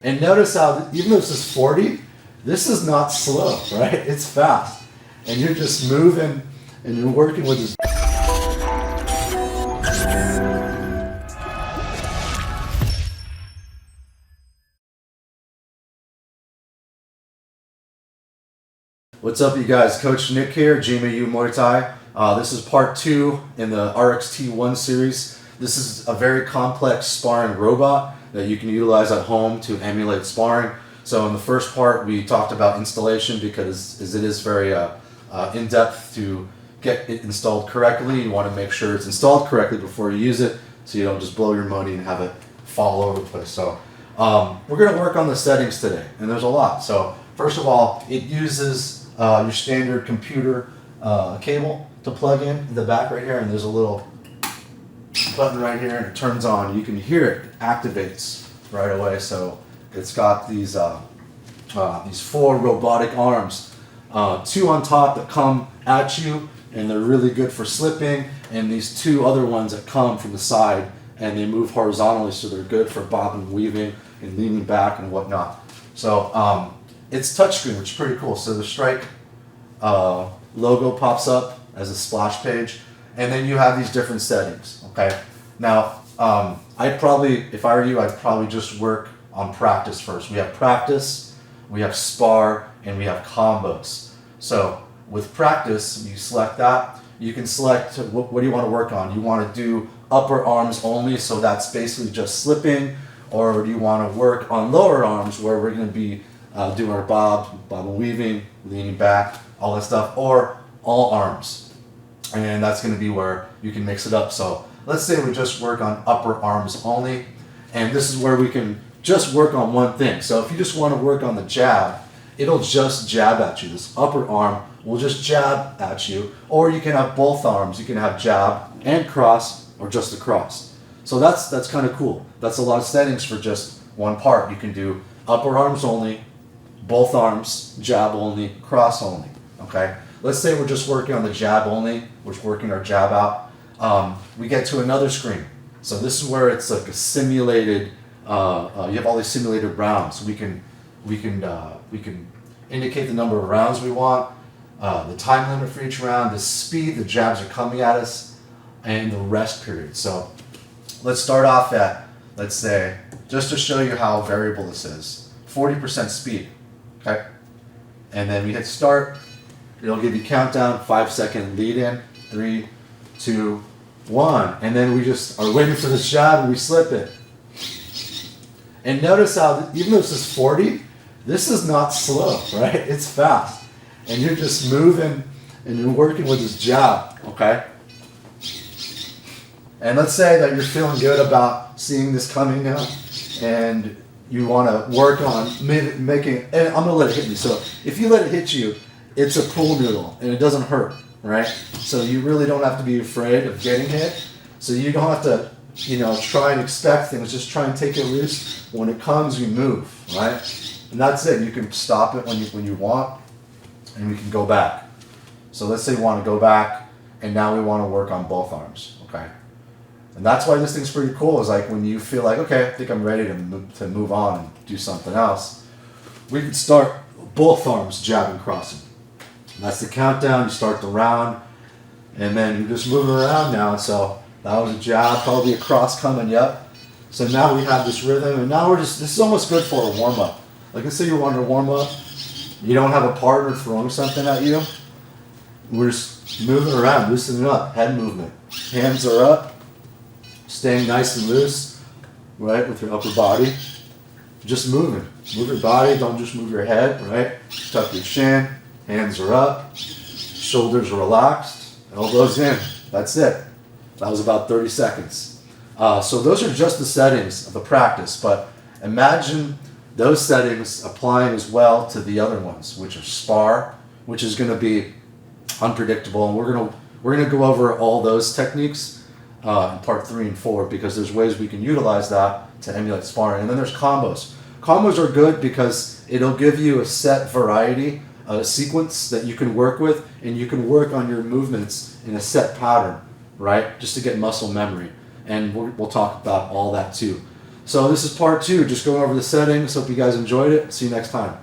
And notice how, even though this is 40, this is not slow, right? It's fast. And you're just moving and you're working with this. What's up, you guys? Coach Nick here, GMAU Muay Thai. This is part 2 in the RXT1 series. This is a very complex sparring robot that you can utilize at home to emulate sparring. So in the first part, we talked about installation because it is very in-depth to get it installed correctly. You want to make sure it's installed correctly before you use it so you don't just blow your money and have it fall all over the place. So we're going to work on the settings today, and there's a lot. So first of all, it uses your standard computer cable to plug in the back right here, and there's a little button right here, and it turns on. You can hear it activates right away. So it's got these 4 robotic arms, 2 on top that come at you, and they're really good for slipping, and these 2 other ones that come from the side, and they move horizontally, so they're good for bobbing and weaving and leaning back and whatnot. So it's touchscreen, which is pretty cool. So the STRYK logo pops up as a splash page, and then you have these different settings. Okay. Now, if I were you, I'd probably just work on practice first. We have practice, we have spar, and we have combos. So with practice, you select that. You can select what do you want to work on. You want to do upper arms only, so that's basically just slipping, or do you want to work on lower arms where we're going to be doing our bob and weaving, leaning back, all that stuff, or all arms. And that's going to be where you can mix it up. So let's say we just work on upper arms only, and this is where we can just work on one thing. So if you just want to work on the jab, it'll just jab at you. This upper arm will just jab at you, or you can have both arms. You can have jab and cross, or just a cross. So that's kind of cool. That's a lot of settings for just one part. You can do upper arms only, both arms, jab only, cross only. Okay, let's say we're just working on the jab only, we're working our jab out. We get to another screen. So this is where it's like a simulated. You have all these simulated rounds. We can indicate the number of rounds we want, the time limit for each round, the speed the jabs are coming at us, and the rest period. So let's start off at, let's say, just to show you how variable this is, 40% speed. Okay, and then we hit start. It'll give you countdown, 5-second lead in, 3, 2, 1, and then we just are waiting for this jab and we slip it. And notice how, even though this is 40, this is not slow, right? It's fast, and you're just moving and you're working with this jab. Okay, and let's say that you're feeling good about seeing this coming now, and you want to work on making, and I'm going to let it hit me. So if you let it hit you, it's a pool noodle, and it doesn't hurt, right? So you really don't have to be afraid of getting hit. So you don't have to, try and expect things. Just try and take it loose. When it comes, you move, right? And that's it. You can stop it when you want, and we can go back. So let's say we want to go back, and now we want to work on both arms, okay? And that's why this thing's pretty cool, is like when you feel like, okay, I think I'm ready to move on and do something else, we can start both arms jab and crossing. And that's the countdown. You start the round, and then you're just moving around now. So that was a jab, probably a cross coming up. So now we have this rhythm, and now this is almost good for a warm-up. Like, let's say you want to warm up, you don't have a partner throwing something at you. We're just moving around, loosening up, head movement. Hands are up. Staying nice and loose, right, with your upper body. Just moving. Move your body, don't just move your head, right? Tuck your chin, hands are up, shoulders are relaxed, elbows in. That's it. That was about 30 seconds. So those are just the settings of the practice, but imagine those settings applying as well to the other ones, which are spar, which is going to be unpredictable, and we're going to go over all those techniques in part 3 and 4, because there's ways we can utilize that to emulate sparring. And then there's combos. Combos are good because it'll give you a set variety, a sequence that you can work with, and you can work on your movements in a set pattern, right? Just to get muscle memory. And we'll talk about all that too. So this is part 2, just going over the settings. Hope you guys enjoyed it. See you next time.